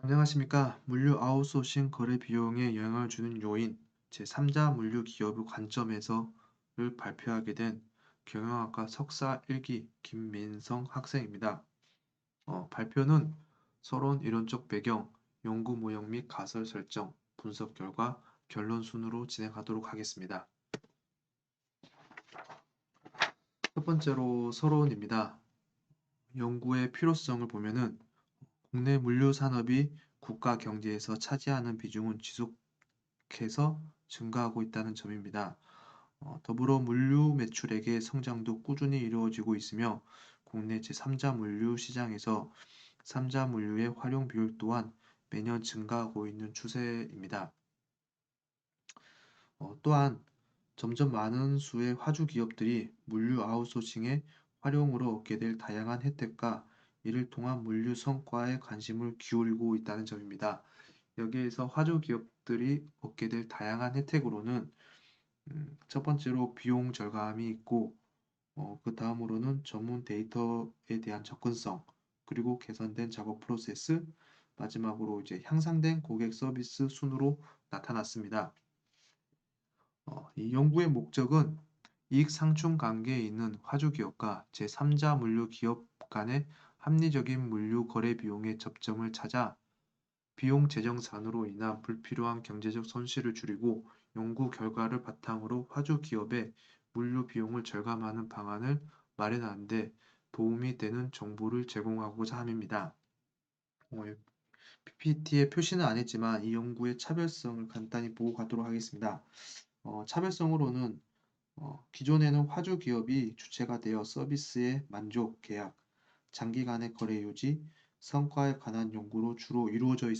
안녕하십니까. 물류 아웃소싱 거래 비용에 영향을 주는 요인, 제3자 물류 기업의 관점에서를 발표하게 된 경영학과 석사 1기 김민성 학생입니다. 발표는 서론 이론적 배경, 연구 모형 및 가설 설정, 분석 결과, 결론 순으로 진행하도록 하겠습니다. 첫 번째로 서론입니다. 연구의 필요성을 보면은 국내 물류 산업이 국가 경제에서 차지하는 비중은 지속해서 증가하고 있다는 점입니다. 더불어 물류 매출액의 성장도 꾸준히 이루어지고 있으며 국내 제3자 물류 시장에서 3자 물류의 활용 비율 또한 매년 증가하고 있는 추세입니다. 또한 점점 많은 수의 화주 기업들이 물류 아웃소싱의 활용으로 얻게 될 다양한 혜택과 이를 통한 물류 성과에 관심을 기울이고 있다는 점입니다. 여기에서 화주 기업들이 얻게 될 다양한 혜택으로는 첫 번째로 비용 절감이 있고 그 다음으로는 전문 데이터에 대한 접근성, 그리고 개선된 작업 프로세스, 마지막으로 이제 향상된 고객 서비스 순으로 나타났습니다. 이 연구의 목적은 이익 상충 관계에 있는 화주 기업과 제3자 물류 기업 간의 합리적인 물류 거래 비용의 접점을 찾아 비용 재정산으로 인한 불필요한 경제적 손실을 줄이고 연구 결과를 바탕으로 화주 기업의 물류 비용을 절감하는 방안을 마련하는 데 도움이 되는 정보를 제공하고자 함입니다. PPT에 표시는 안 했지만 이 연구의 차별성을 간단히 보고 가도록 하겠습니다. 차별성으로는 기존에는 화주 기업이 주체가 되어 서비스의 만족, 계약, 장기간의 거래 유지, 성과에 관한 연구로 주로 이루어져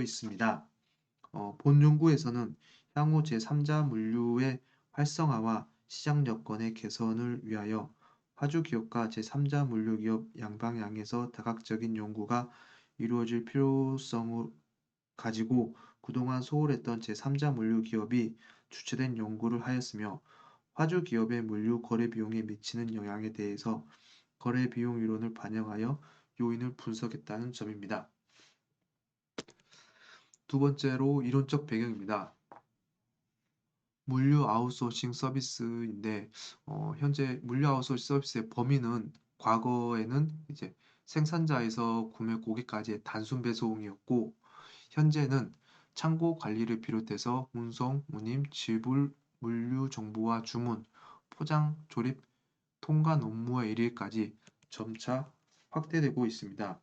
있습니다. 본 연구에서는 향후 제3자 물류의 활성화와 시장 여건의 개선을 위하여 화주 기업과 제3자 물류 기업 양방향에서 다각적인 연구가 이루어질 필요성을 가지고 그동안 소홀했던 제3자 물류 기업이 주체된 연구를 하였으며 화주 기업의 물류 거래 비용에 미치는 영향에 대해서 거래 비용 이론을 반영하여 요인을 분석했다는 점입니다. 두 번째로 이론적 배경입니다. 물류 아웃소싱 서비스인데 현재 물류 아웃소싱 서비스의 범위는 과거에는 이제 생산자에서 구매 고객까지의 단순 배송이었고 현재는 창고 관리를 비롯해서 운송, 운임, 지불, 물류 정보와 주문, 포장, 조립, 통관 업무의 일일까지 점차 확대되고 있습니다.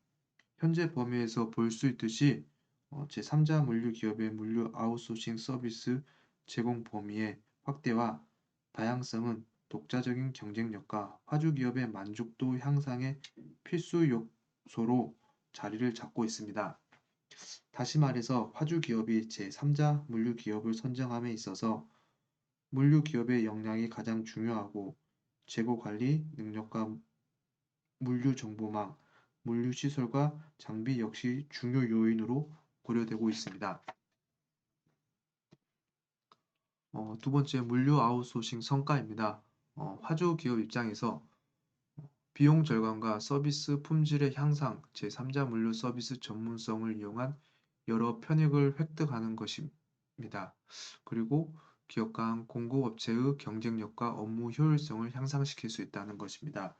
현재 범위에서 볼 수 있듯이 제3자 물류 기업의 물류 아웃소싱 서비스 제공 범위의 확대와 다양성은 독자적인 경쟁력과 화주 기업의 만족도 향상의 필수 요소로 자리를 잡고 있습니다. 다시 말해서 화주 기업이 제3자 물류 기업을 선정함에 있어서 물류 기업의 역량이 가장 중요하고 재고 관리 능력과 물류 정보망, 물류 시설과 장비 역시 중요 요인으로 고려되고 있습니다. 두 번째 물류 아웃소싱 성과입니다. 화주 기업 입장에서 비용 절감과 서비스 품질의 향상, 제3자 물류 서비스 전문성을 이용한 여러 편익을 획득하는 것입니다. 그리고 기업 간 공급업체의 경쟁력과 업무 효율성을 향상시킬 수 있다는 것입니다.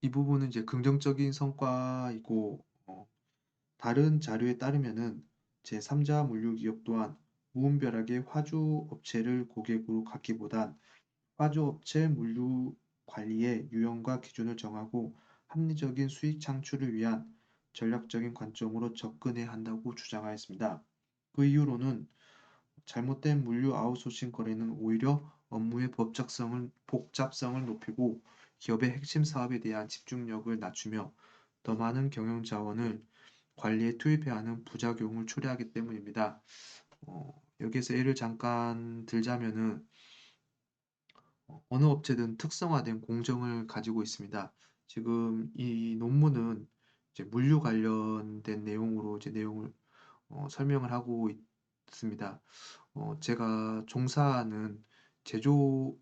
이 부분은 이제 긍정적인 성과이고 다른 자료에 따르면은 제3자 물류 기업 또한 무분별하게 화주 업체를 고객으로 갖기보단 화주 업체 물류 관리의 유형과 기준을 정하고 합리적인 수익 창출을 위한 전략적인 관점으로 접근해야 한다고 주장하였습니다. 그 이유로는 잘못된 물류 아웃소싱 거래는 오히려 업무의 복잡성을 높이고 기업의 핵심 사업에 대한 집중력을 낮추며 더 많은 경영 자원을 관리에 투입해야 하는 부작용을 초래하기 때문입니다. 여기서 예를 잠깐 들자면은 어느 업체든 특성화된 공정을 가지고 있습니다. 지금 이 논문은 이제 물류 관련된 내용으로 이제 내용을 설명을 하고 있습니다. 제가 종사하는 제조업에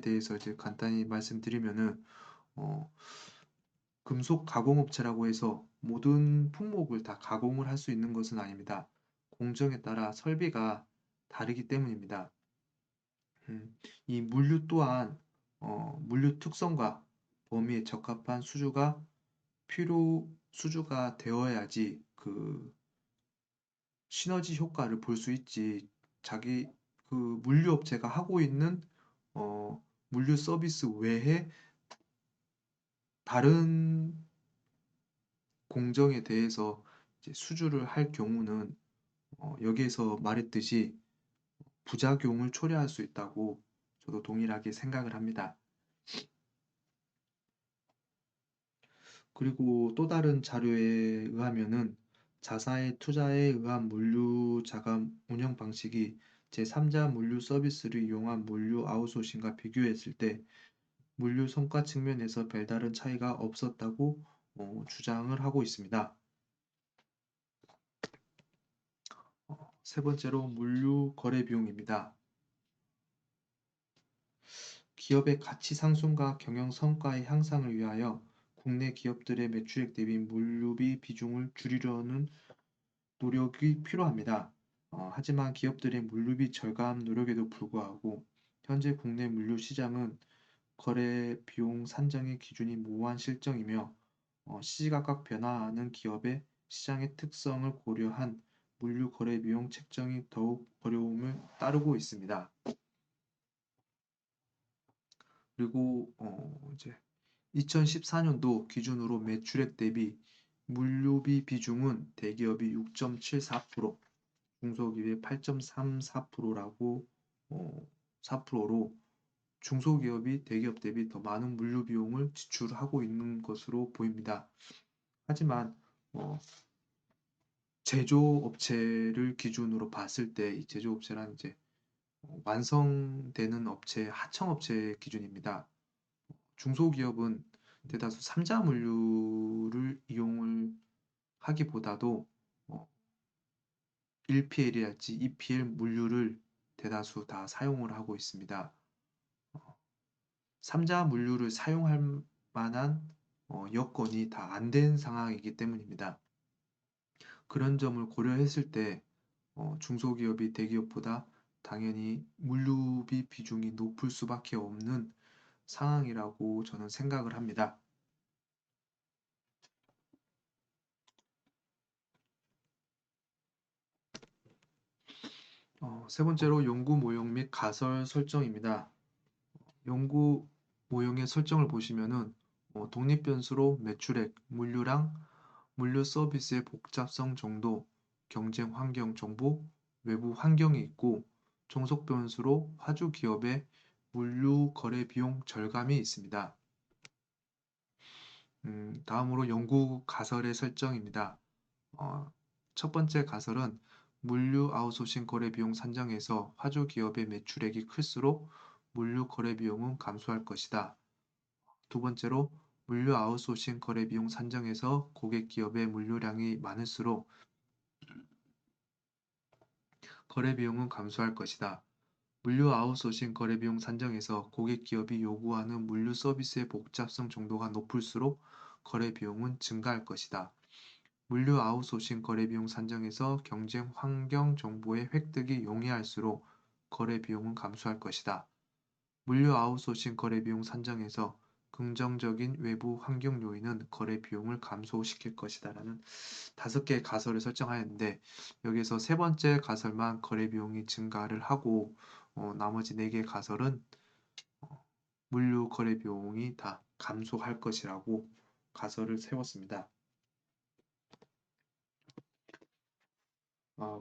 대해서 이제 간단히 말씀드리면은 어, 금속 가공업체라고 해서 모든 품목을 다 가공을 할 수 있는 것은 아닙니다. 공정에 따라 설비가 다르기 때문입니다. 이 물류 또한 물류 특성과 범위에 적합한 수주가 되어야지 그 시너지 효과를 볼 수 있지. 자기 그 물류업체가 하고 있는 물류 서비스 외에 다른 공정에 대해서 이제 수주를 할 경우는 여기에서 말했듯이 부작용을 초래할 수 있다고 저도 동일하게 생각을 합니다. 그리고 또 다른 자료에 의하면은 자사의 투자에 의한 물류 자금 운영 방식이 제3자 물류 서비스를 이용한 물류 아웃소싱과 비교했을 때 물류 성과 측면에서 별다른 차이가 없었다고 주장을 하고 있습니다. 세 번째로 물류 거래 비용입니다. 기업의 가치 상승과 경영 성과의 향상을 위하여 국내 기업들의 매출액 대비 물류비 비중을 줄이려는 노력이 필요합니다. 하지만 기업들의 물류비 절감 노력에도 불구하고 현재 국내 물류 시장은 거래 비용 산정의 기준이 모호한 실정이며 시시각각 변화하는 기업의 시장의 특성을 고려한 물류 거래 비용 책정이 더욱 어려움을 따르고 있습니다. 그리고 이제 2014년도 기준으로 매출액 대비 물류비 비중은 대기업이 6.74%, 중소기업이 8.34%라고 4%로 중소기업이 대기업 대비 더 많은 물류 비용을 지출하고 있는 것으로 보입니다. 하지만 어, 제조업체를 기준으로 봤을 때 이 제조업체란 이제 완성되는 업체, 하청업체 기준입니다. 중소기업은 대다수 삼자 물류를 이용을 하기보다도 1PL이랄지 2PL 물류를 대다수 다 사용을 하고 있습니다. 삼자 물류를 사용할 만한 여건이 다 안 된 상황이기 때문입니다. 그런 점을 고려했을 때 중소기업이 대기업보다 당연히 물류비 비중이 높을 수밖에 없는 상황이라고 저는 생각을 합니다. 세 번째로 연구 모형 및 가설 설정입니다. 연구 모형의 설정을 보시면은 독립 변수로 매출액, 물류량, 물류 서비스의 복잡성 정도, 경쟁 환경 정보, 외부 환경이 있고 종속 변수로 화주 기업의 물류 거래 비용 절감이 있습니다. 다음으로 연구 가설의 설정입니다. 어, 첫 번째 가설은 물류 아웃소싱 거래 비용 산정에서 화주 기업의 매출액이 클수록 물류 거래 비용은 감소할 것이다. 두 번째로 물류 아웃소싱 거래 비용 산정에서 고객 기업의 물류량이 많을수록 거래 비용은 감소할 것이다. 물류 아웃소싱 거래 비용 산정에서 고객 기업이 요구하는 물류 서비스의 복잡성 정도가 높을수록 거래 비용은 증가할 것이다. 물류 아웃소싱 거래 비용 산정에서 경쟁 환경 정보의 획득이 용이할수록 거래 비용은 감소할 것이다. 물류 아웃소싱 거래 비용 산정에서 긍정적인 외부 환경 요인은 거래 비용을 감소시킬 것이다라는 5개의 가설을 설정하였는데 여기에서 세 번째 가설만 거래 비용이 증가를 하고 나머지 4개의 가설은 물류 거래 비용이 다 감소할 것이라고 가설을 세웠습니다.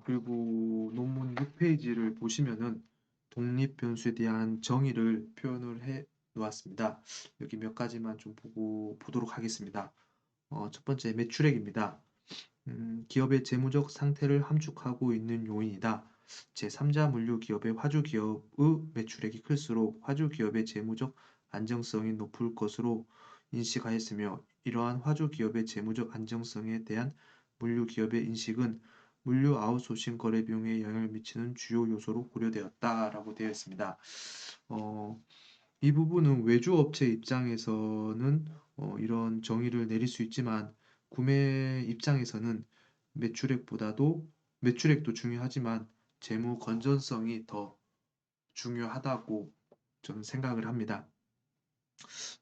그리고 논문 6페이지를 보시면은 독립 변수에 대한 정의를 표현을 해 놓았습니다. 여기 몇 가지만 좀 보도록 하겠습니다. 첫 번째 매출액입니다. 기업의 재무적 상태를 함축하고 있는 요인이다. 제3자 물류 기업의 화주 기업의 매출액이 클수록 화주 기업의 재무적 안정성이 높을 것으로 인식하였으며 이러한 화주 기업의 재무적 안정성에 대한 물류 기업의 인식은 물류 아웃소싱 거래 비용에 영향을 미치는 주요 요소로 고려되었다라고 되어 있습니다. 이 부분은 외주 업체 입장에서는 이런 정의를 내릴 수 있지만 구매 입장에서는 매출액보다도 매출액도 중요하지만 재무 건전성이 더 중요하다고 저는 생각을 합니다.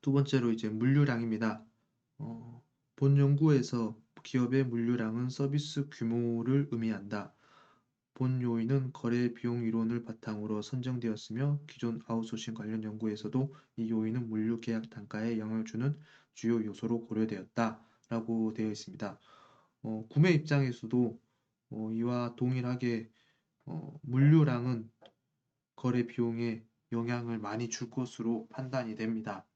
두 번째로 이제 물류량입니다. 어, 본 연구에서 기업의 물류량은 서비스 규모를 의미한다. 본 요인은 거래 비용 이론을 바탕으로 선정되었으며 기존 아웃소싱 관련 연구에서도 이 요인은 물류 계약 단가에 영향을 주는 주요 요소로 고려되었다라고 되어 있습니다. 구매 입장에서도 이와 동일하게 물류량은 거래 비용에 영향을 많이 줄 것으로 판단이 됩니다.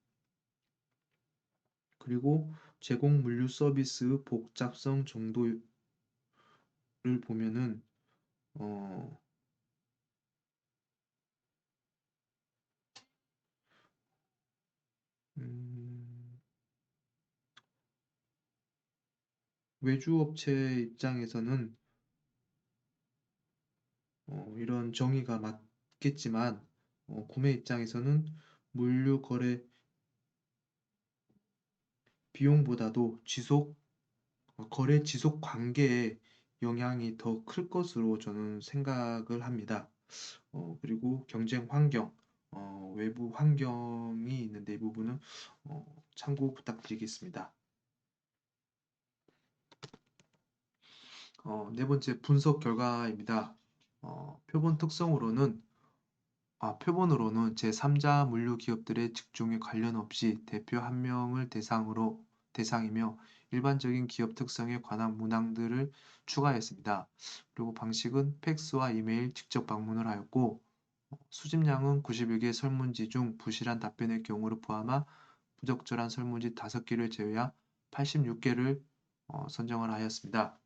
그리고 제공 물류 서비스 복잡성 정도를 보면은 어, 음, 외주업체 입장에서는 이런 정의가 맞겠지만 구매 입장에서는 물류 거래 비용보다도 거래 지속 관계에 영향이 더 클 것으로 저는 생각을 합니다. 그리고 경쟁 환경, 외부 환경이 있는데 이 부분은 참고 부탁드리겠습니다. 네 번째 분석 결과입니다. 표본 특성으로는 표본으로는 제3자 물류 기업들의 직종에 관련 없이 대표 한 명을 대상이며 일반적인 기업 특성에 관한 문항들을 추가했습니다. 그리고 방식은 팩스와 이메일 직접 방문을 하였고 수집량은 91개 설문지 중 부실한 답변의 경우를 포함한 부적절한 설문지 5개를 제외한 86개를 선정을 하였습니다.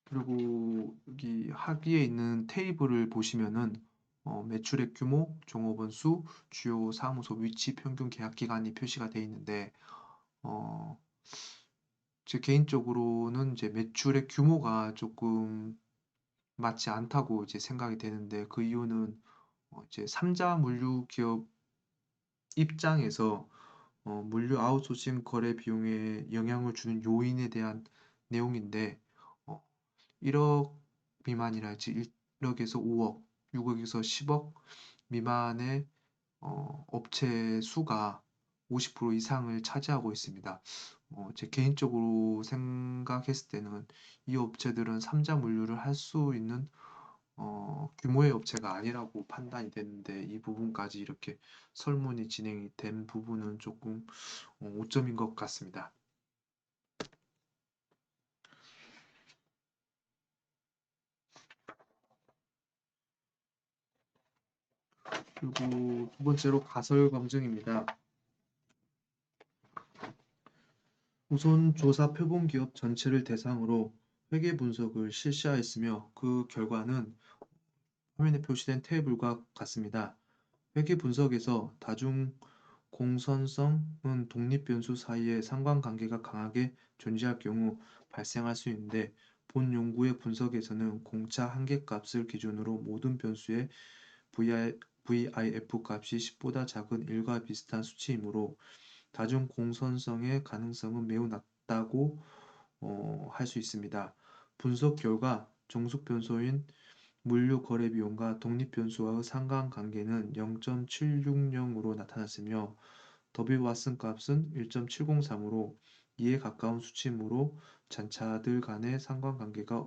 그리고 여기 하기에 있는 테이블을 보시면은 매출액 규모, 종업원 수, 주요 사무소 위치, 평균 계약 기간이 표시가 되어 있는데 어, 제 개인적으로는 이제 매출액 규모가 조금 맞지 않다고 이제 생각이 되는데 그 이유는 이제 3자 물류 기업 입장에서 물류 아웃소싱 거래 비용에 영향을 주는 요인에 대한 내용인데 어, 1억 미만이랄지 1억에서 5억, 6억에서 10억 미만의 업체 수가 50% 이상을 차지하고 있습니다. 제 개인적으로 생각했을 때는 이 업체들은 3자 물류를 할 수 있는 규모의 업체가 아니라고 판단이 됐는데 이 부분까지 이렇게 설문이 진행이 된 부분은 조금 오점인 것 같습니다. 그리고 두 번째로 가설 검증입니다. 우선 조사 표본 기업 전체를 대상으로 회계 분석을 실시하였으며 그 결과는 화면에 표시된 테이블과 같습니다. 회계 분석에서 다중 공선성은 독립 변수 사이에 상관관계가 강하게 존재할 경우 발생할 수 있는데 본 연구의 분석에서는 공차 한계값을 기준으로 모든 변수의 VIF 값이 10보다 작은 1과 비슷한 수치이므로 다중 공선성의 가능성은 매우 낮다고 할 수 있습니다. 분석 결과 정숙 변수인 물류 거래 비용과 독립 변수와의 상관관계는 0.760으로 나타났으며 더비 왓슨 값은 1.703으로 2에 가까운 수치이므로 잔차들 간의 상관관계가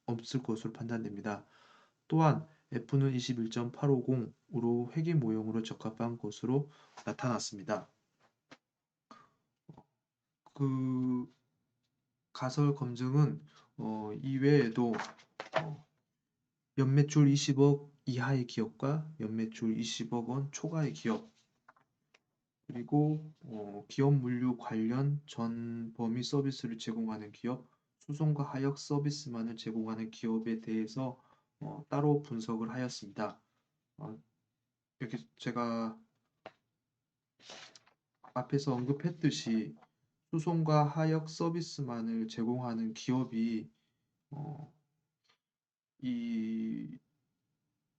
없을 것으로 판단됩니다. 또한 F는 21.850으로 회귀 모형으로 적합한 것으로 나타났습니다. 그 가설 검증은 이외에도 어, 연매출 20억 이하의 기업과 연매출 20억 원 초과의 기업 그리고 기업 물류 관련 전 범위 서비스를 제공하는 기업, 수송과 하역 서비스만을 제공하는 기업에 대해서 따로 분석을 하였습니다. 어, 이렇게 제가 앞에서 언급했듯이 수송과 하역 서비스만을 제공하는 기업이 어, 이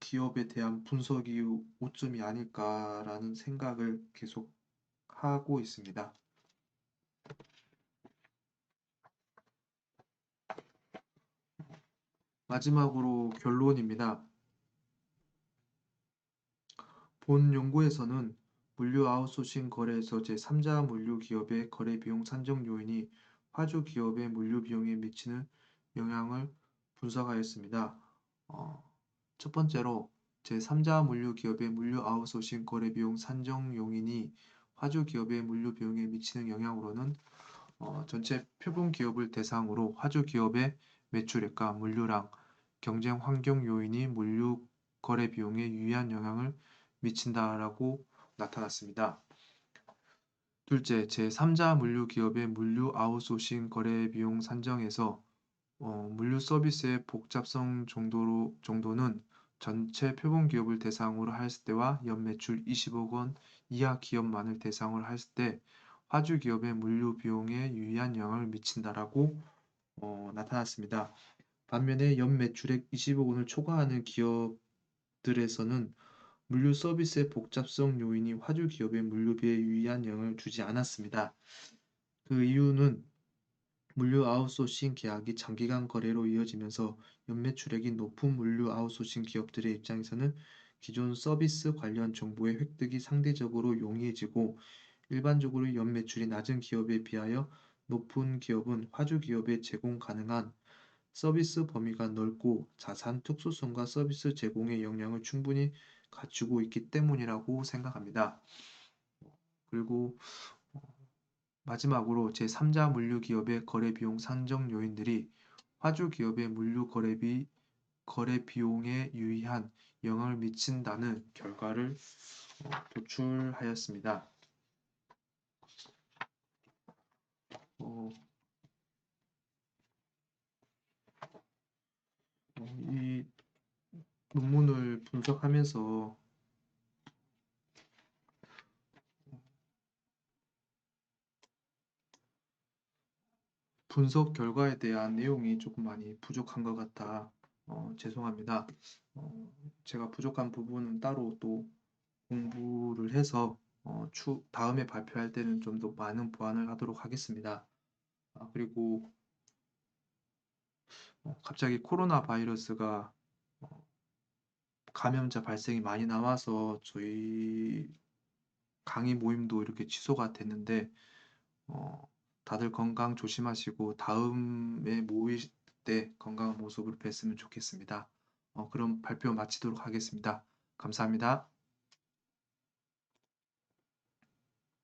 기업에 대한 분석이 오점이 아닐까라는 생각을 계속 하고 있습니다. 마지막으로 결론입니다. 본 연구에서는 물류 아웃소싱 거래에서 제3자 물류 기업의 거래 비용 산정 요인이 화주 기업의 물류 비용에 미치는 영향을 분석하였습니다. 어, 첫 번째로 제3자 물류 기업의 물류 아웃소싱 거래 비용 산정 요인이 화주 기업의 물류 비용에 미치는 영향으로는 전체 표본 기업을 대상으로 화주 기업의 매출액과 물류량, 경쟁 환경 요인이 물류 거래 비용에 유의한 영향을 미친다라고 나타났습니다. 둘째, 제3자 물류 기업의 물류 아웃소싱 거래 비용 산정에서 물류 서비스의 복잡성 정도는 전체 표본 기업을 대상으로 했을 때와 연매출 20억 원 이하 기업만을 대상으로 했을 때 화주 기업의 물류 비용에 유의한 영향을 미친다라고 나타났습니다. 반면에 연매출액 20억 원을 초과하는 기업들에서는 물류 서비스의 복잡성 요인이 화주 기업의 물류비에 유의한 영향을 주지 않았습니다. 그 이유는 물류 아웃소싱 계약이 장기간 거래로 이어지면서 연매출액이 높은 물류 아웃소싱 기업들의 입장에서는 기존 서비스 관련 정보의 획득이 상대적으로 용이해지고 일반적으로 연매출이 낮은 기업에 비하여 높은 기업은 화주 기업에 제공 가능한 서비스 범위가 넓고 자산 특수성과 서비스 제공의 역량을 충분히 갖추고 있기 때문이라고 생각합니다. 그리고 마지막으로 제3자 물류 기업의 거래 비용 산정 요인들이 화주 기업의 물류 거래 비용에 유의한 영향을 미친다는 결과를 도출하였습니다. 어, 이 논문을 분석하면서 분석 결과에 대한 내용이 조금 많이 부족한 것 같아 죄송합니다. 제가 부족한 부분은 따로 또 공부를 해서 다음에 발표할 때는 좀 더 많은 보완을 하도록 하겠습니다. 그리고 갑자기 코로나 바이러스가 어, 감염자 발생이 많이 나와서 저희 강의 모임도 이렇게 취소가 됐는데 어, 다들 건강 조심하시고 다음에 모일 때 건강한 모습으로 뵀으면 좋겠습니다. 그럼 발표 마치도록 하겠습니다. 감사합니다.